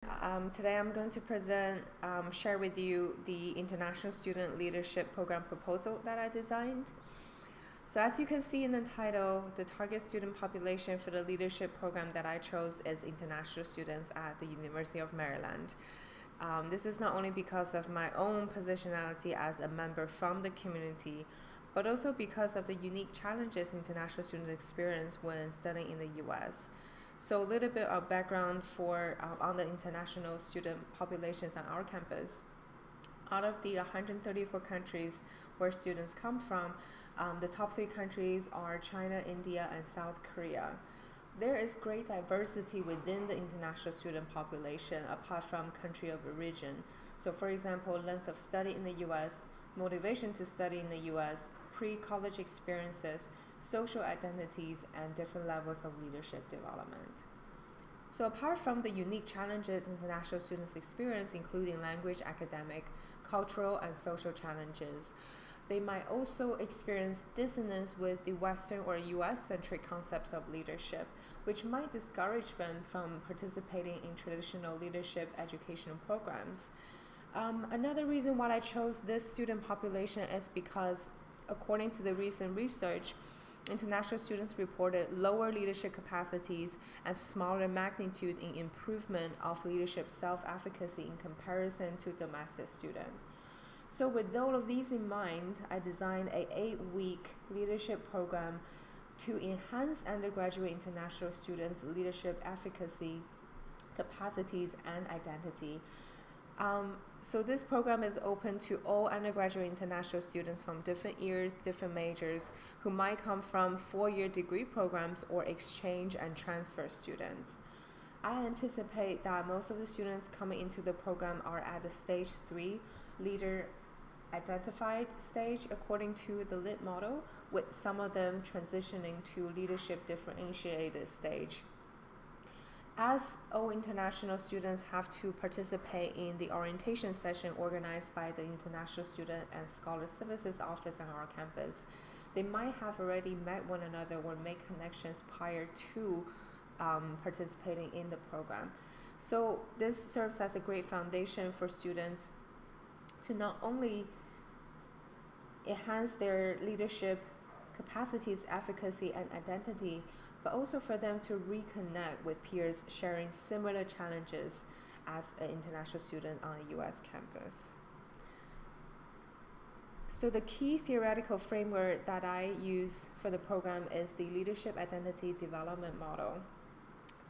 Today I'm going to share with you the International Student Leadership Program proposal that I designed. So as you can see in the title, the target student population for the leadership program that I chose is international students at the University of Maryland. This is not only because of my own positionality as a member from the community, but also because of the unique challenges international students experience when studying in the U.S. So a little bit of background on the international student populations on our campus. Out of the 134 countries where students come from, the top 3 countries are China, India, and South Korea. There is great diversity within the international student population apart from country of origin. So for example, length of study in the U.S., motivation to study in the U.S., pre-college experiences, social identities, and different levels of leadership development. So apart from the unique challenges international students experience, including language, academic, cultural, and social challenges, they might also experience dissonance with the Western or US-centric concepts of leadership, which might discourage them from participating in traditional leadership educational programs. Another reason why I chose this student population is because, according to the recent research, international students reported lower leadership capacities and smaller magnitude in improvement of leadership self-efficacy in comparison to domestic students. So with all of these in mind, I designed an 8-week leadership program to enhance undergraduate international students' leadership efficacy, capacities, and identity. So this program is open to all undergraduate international students from different years, different majors, who might come from 4-year degree programs or exchange and transfer students. I anticipate that most of the students coming into the program are at the stage 3 leader identified stage according to the LIT model, with some of them transitioning to leadership differentiated stage. As all international students have to participate in the orientation session organized by the International Student and Scholar Services Office on our campus, they might have already met one another or make connections prior to participating in the program. So this serves as a great foundation for students to not only enhance their leadership capacities, efficacy, and identity, but also for them to reconnect with peers sharing similar challenges as an international student on a U.S. campus. So the key theoretical framework that I use for the program is the Leadership Identity Development Model,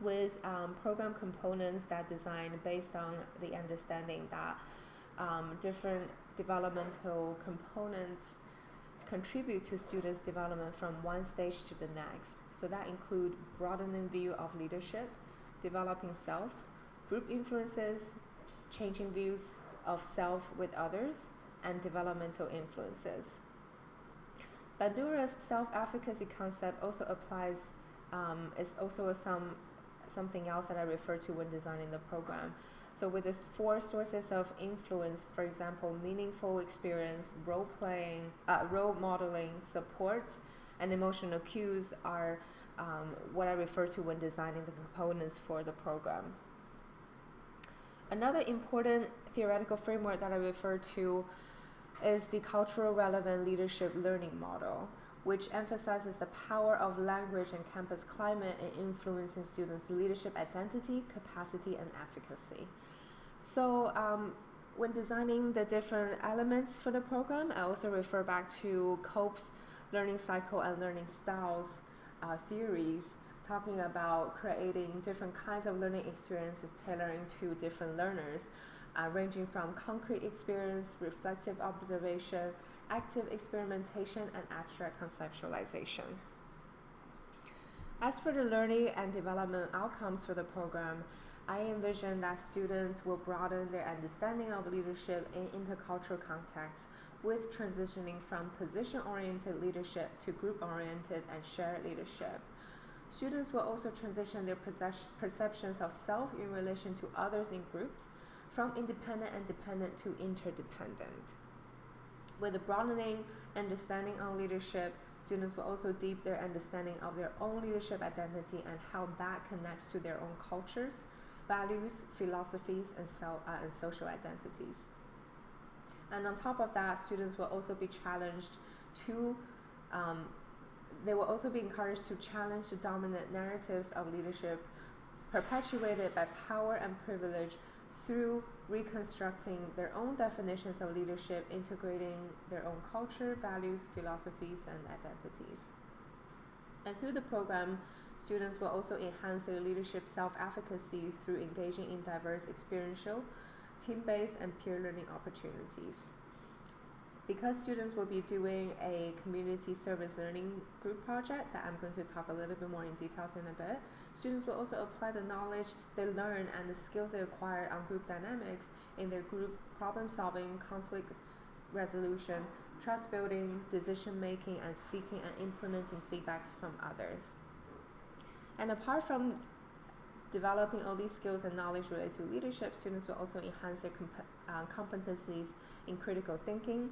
with program components that are designed based on the understanding that different developmental components contribute to students' development from one stage to the next. So that include broadening view of leadership, developing self, group influences, changing views of self with others, and developmental influences. Bandura's self-efficacy concept also applies, is also something else that I refer to when designing the program. So with the 4 sources of influence, for example, meaningful experience, role modeling, supports, and emotional cues are what I refer to when designing the components for the program. Another important theoretical framework that I refer to is the cultural relevant leadership learning model, which emphasizes the power of language and campus climate in influencing students' leadership identity, capacity, and efficacy. So when designing the different elements for the program, I also refer back to Cope's learning cycle and learning styles theories, talking about creating different kinds of learning experiences tailoring to different learners, ranging from concrete experience, reflective observation, active experimentation, and abstract conceptualization. As for the learning and development outcomes for the program, I envision that students will broaden their understanding of leadership in intercultural contexts, with transitioning from position-oriented leadership to group-oriented and shared leadership. Students will also transition their perceptions of self in relation to others in groups, from independent and dependent to interdependent. With a broadening understanding on leadership, students will also deepen their understanding of their own leadership identity and how that connects to their own cultures, values, philosophies, and social identities. And on top of that, students will also be challenged to they will also be encouraged to challenge the dominant narratives of leadership perpetuated by power and privilege through reconstructing their own definitions of leadership, integrating their own culture, values, philosophies, and identities. And through the program, students will also enhance their leadership self-efficacy through engaging in diverse experiential, team-based, and peer learning opportunities. Because students will be doing a community service learning group project that I'm going to talk a little bit more in details in a bit, students will also apply the knowledge they learn and the skills they acquire on group dynamics in their group problem solving, conflict resolution, trust building, decision making, and seeking and implementing feedbacks from others. And apart from developing all these skills and knowledge related to leadership, students will also enhance their competencies in critical thinking,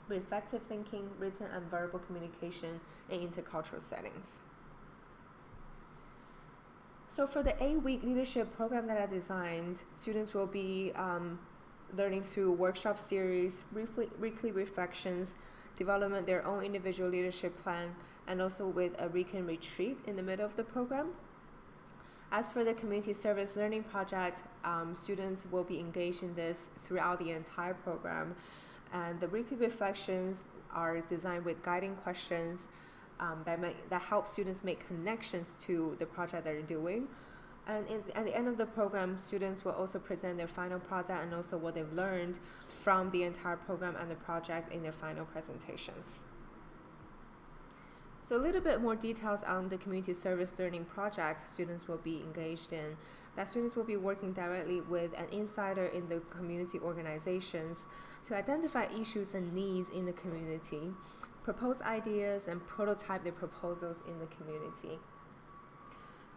reflective thinking, written and verbal communication in intercultural settings. So for the 8-week leadership program that I designed, students will be learning through workshop series, weekly reflections, development their own individual leadership plan, and also with a weekend retreat in the middle of the program. As for the community service learning project, students will be engaged in this throughout the entire program. And the weekly reflections are designed with guiding questions that help students make connections to the project they're doing. And at the end of the program, students will also present their final project and also what they've learned from the entire program and the project in their final presentations. So a little bit more details on the community service learning project students will be engaged in. That students will be working directly with an insider in the community organizations to identify issues and needs in the community, propose ideas, and prototype their proposals in the community.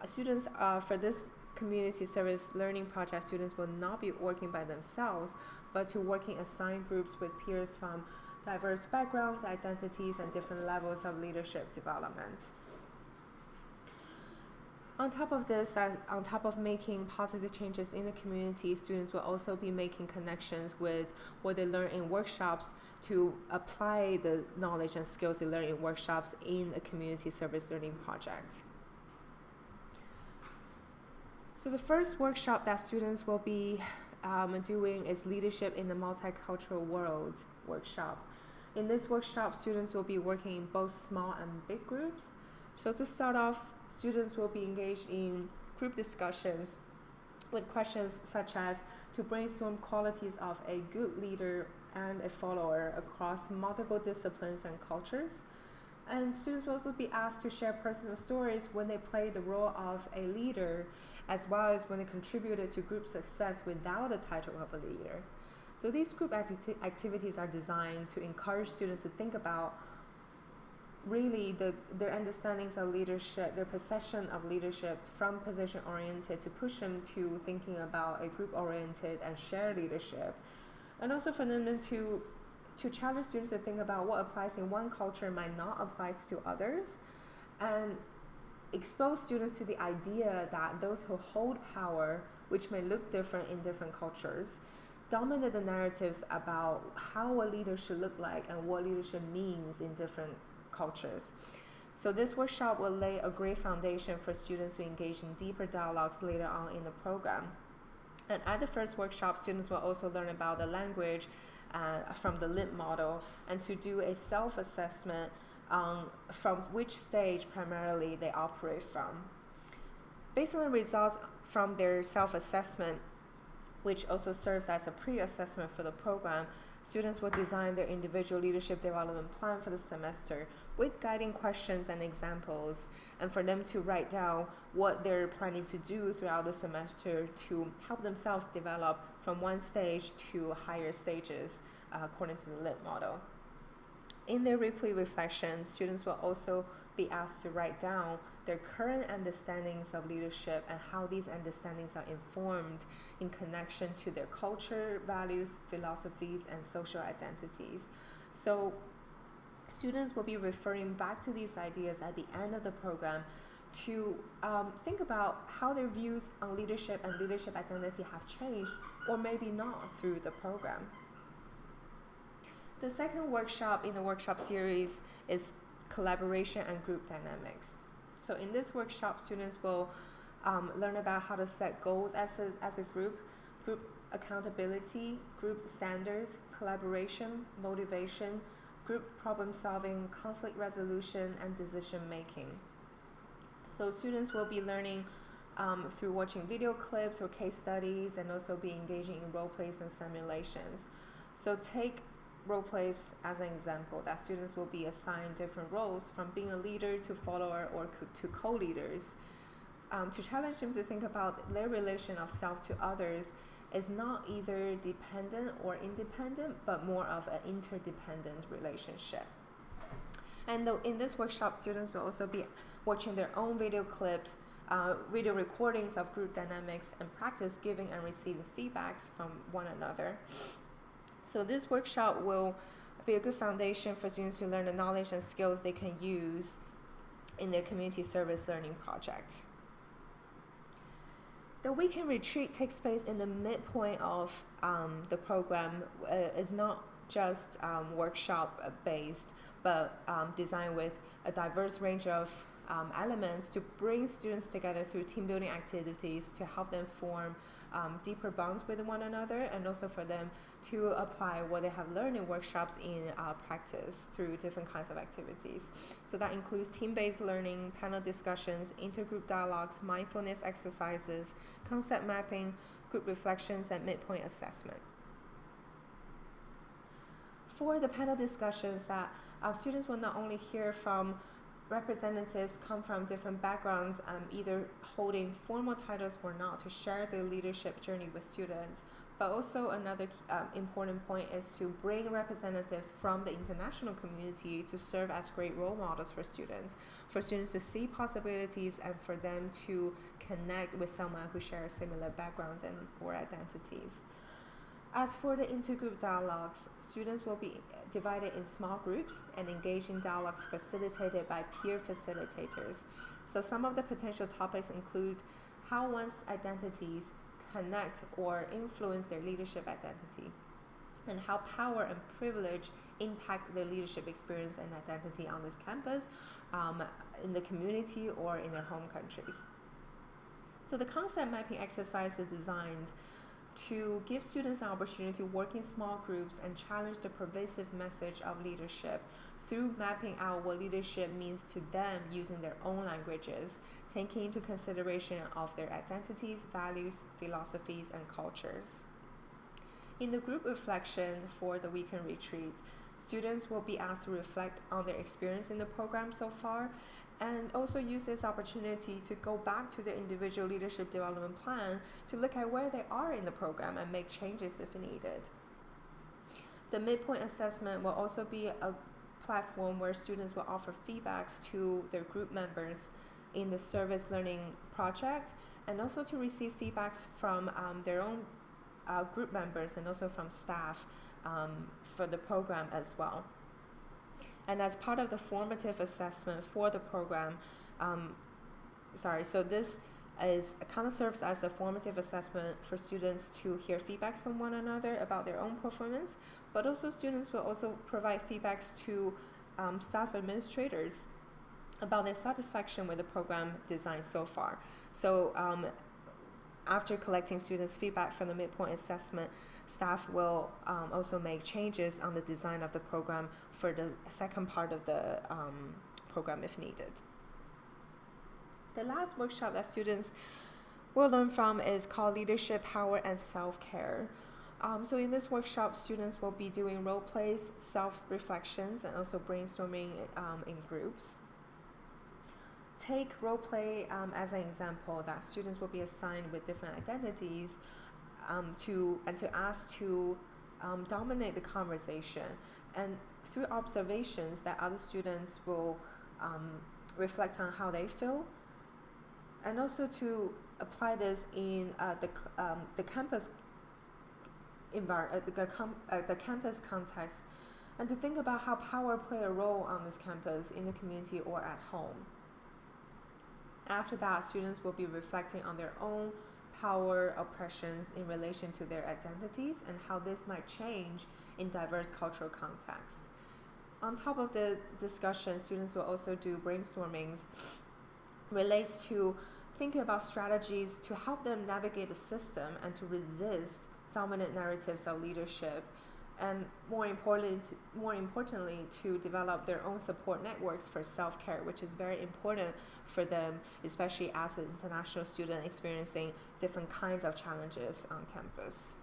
Students for this community service learning project, students will not be working by themselves, but to working assigned groups with peers from diverse backgrounds, identities, and different levels of leadership development. On top of this, on top of making positive changes in the community, students will also be making connections with what they learn in workshops to apply the knowledge and skills they learn in workshops in a community service learning project. So the first workshop that students will be doing is Leadership in the Multicultural World workshop. In this workshop, students will be working in both small and big groups. So to start off, students will be engaged in group discussions with questions such as to brainstorm qualities of a good leader and a follower across multiple disciplines and cultures. And students will also be asked to share personal stories when they play the role of a leader, as well as when they contributed to group success without the title of a leader. So these group activities are designed to encourage students to think about really their understandings of leadership, their perception of leadership from position-oriented to push them to thinking about a group-oriented and shared leadership. And also for them to challenge students to think about what applies in one culture might not apply to others, and expose students to the idea that those who hold power, which may look different in different cultures, dominate the narratives about how a leader should look like and what leadership means in different cultures. So this workshop will lay a great foundation for students to engage in deeper dialogues later on in the program. And at the first workshop, students will also learn about the language from the LIT model and to do a self-assessment from which stage primarily they operate from. Based on the results from their self-assessment, which also serves as a pre-assessment for the program, students will design their individual leadership development plan for the semester with guiding questions and examples, and for them to write down what they're planning to do throughout the semester to help themselves develop from one stage to higher stages according to the LIT model. In their weekly reflection, students will also be asked to write down their current understandings of leadership and how these understandings are informed in connection to their culture, values, philosophies, and social identities. So students will be referring back to these ideas at the end of the program to think about how their views on leadership and leadership identity have changed, or maybe not, through the program. The second workshop in the workshop series is collaboration and group dynamics. So in this workshop, students will learn about how to set goals as a group accountability, group standards, collaboration, motivation, group problem solving, conflict resolution, and decision making. So students will be learning through watching video clips or case studies, and also be engaging in role plays and simulations. So take role plays as an example, that students will be assigned different roles, from being a leader to follower or to co-leaders, to challenge them to think about their relation of self to others is not either dependent or independent, but more of an interdependent relationship. And in this workshop, students will also be watching their own video clips, video recordings of group dynamics, and practice giving and receiving feedbacks from one another. So this workshop will be a good foundation for students to learn the knowledge and skills they can use in their community service learning project. The weekend retreat takes place in the midpoint of the program. Is not just workshop based, but designed with a diverse range of elements to bring students together through team building activities, to help them form deeper bonds with one another, and also for them to apply what they have learned in workshops in practice through different kinds of activities. So that includes team-based learning, panel discussions, intergroup dialogues, mindfulness exercises, concept mapping, group reflections, and midpoint assessment. For the panel discussions, that students will not only hear from representatives come from different backgrounds, either holding formal titles or not, to share their leadership journey with students. But also another important point is to bring representatives from the international community to serve as great role models for students to see possibilities, and for them to connect with someone who shares similar backgrounds and or identities. As for the intergroup dialogues, students will be divided in small groups and engage in dialogues facilitated by peer facilitators. So some of the potential topics include how one's identities connect or influence their leadership identity, and how power and privilege impact their leadership experience and identity on this campus, in the community, or in their home countries. So the concept mapping exercise is designed to give students an opportunity to work in small groups and challenge the pervasive message of leadership through mapping out what leadership means to them using their own languages, taking into consideration of their identities, values, philosophies, and cultures. In the group reflection for the weekend retreat, students will be asked to reflect on their experience in the program so far, and also use this opportunity to go back to their individual leadership development plan to look at where they are in the program and make changes if needed. The midpoint assessment will also be a platform where students will offer feedbacks to their group members in the service learning project, and also to receive feedbacks from their own group members, and also from staff for the program as well. And as part of the formative assessment for the program, so this kind of serves as a formative assessment for students to hear feedbacks from one another about their own performance, but also students will also provide feedbacks to staff administrators about their satisfaction with the program design so far. So after collecting students' feedback from the midpoint assessment, staff will also make changes on the design of the program for the second part of the program if needed. The last workshop that students will learn from is called Leadership, Power, and Self-Care. So in this workshop, students will be doing role plays, self-reflections, and also brainstorming in groups. Take role play as an example, that students will be assigned with different identities to ask to dominate the conversation, and through observations that other students will reflect on how they feel, and also to apply this in the campus the campus context, and to think about how power play a role on this campus, in the community, or at home. After that, students will be reflecting on their own power oppressions in relation to their identities and how this might change in diverse cultural contexts. On top of the discussion, students will also do brainstormings relates to thinking about strategies to help them navigate the system and to resist dominant narratives of leadership, and more importantly, to develop their own support networks for self-care, which is very important for them, especially as an international student experiencing different kinds of challenges on campus.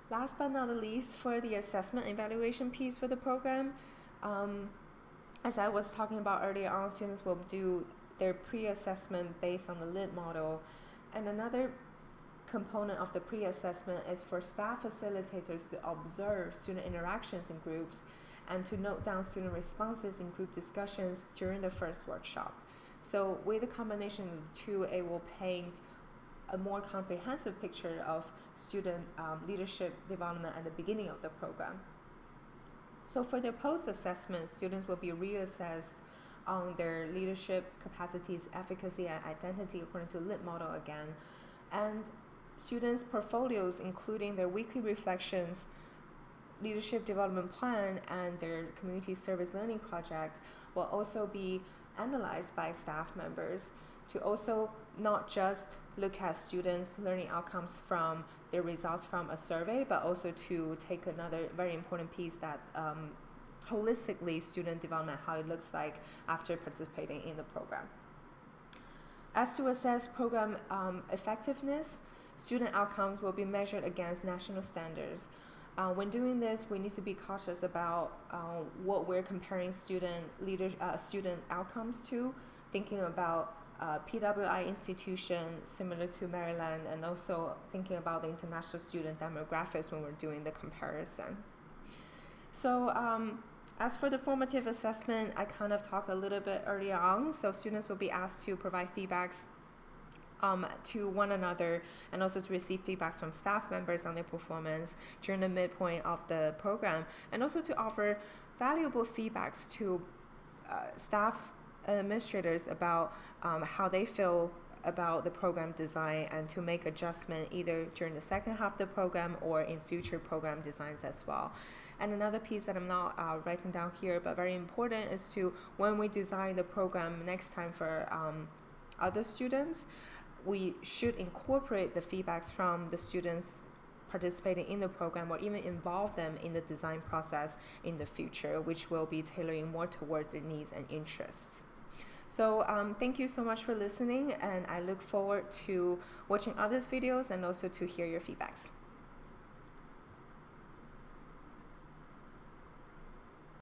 Last but not least, for the assessment evaluation piece for the program, as I was talking about earlier on, students will do their pre-assessment based on the LIT model, and another component of the pre-assessment is for staff facilitators to observe student interactions in groups and to note down student responses in group discussions during the first workshop. So with a combination of the two, it will paint a more comprehensive picture of student leadership development at the beginning of the program. So for their post-assessment, students will be reassessed on their leadership capacities, efficacy, and identity according to LIT model again. And students' portfolios, including their weekly reflections, leadership development plan, and their community service learning project, will also be analyzed by staff members to also not just look at students' learning outcomes from their results from a survey, but also to take another very important piece that holistically student development, how it looks like after participating in the program. As to assess program effectiveness, student outcomes will be measured against national standards. When doing this, we need to be cautious about what we're comparing student outcomes to, thinking about PWI institution similar to Maryland, and also thinking about the international student demographics when we're doing the comparison. So as for the formative assessment, I kind of talked a little bit earlier on. So students will be asked to provide feedbacks to one another, and also to receive feedbacks from staff members on their performance during the midpoint of the program, and also to offer valuable feedbacks to staff administrators about how they feel about the program design, and to make adjustment either during the second half of the program or in future program designs as well. And another piece that I'm not writing down here, but very important, is to, when we design the program next time for other students, we should incorporate the feedbacks from the students participating in the program, or even involve them in the design process in the future, which will be tailoring more towards their needs and interests. So thank you so much for listening, and I look forward to watching others' videos and also to hear your feedbacks.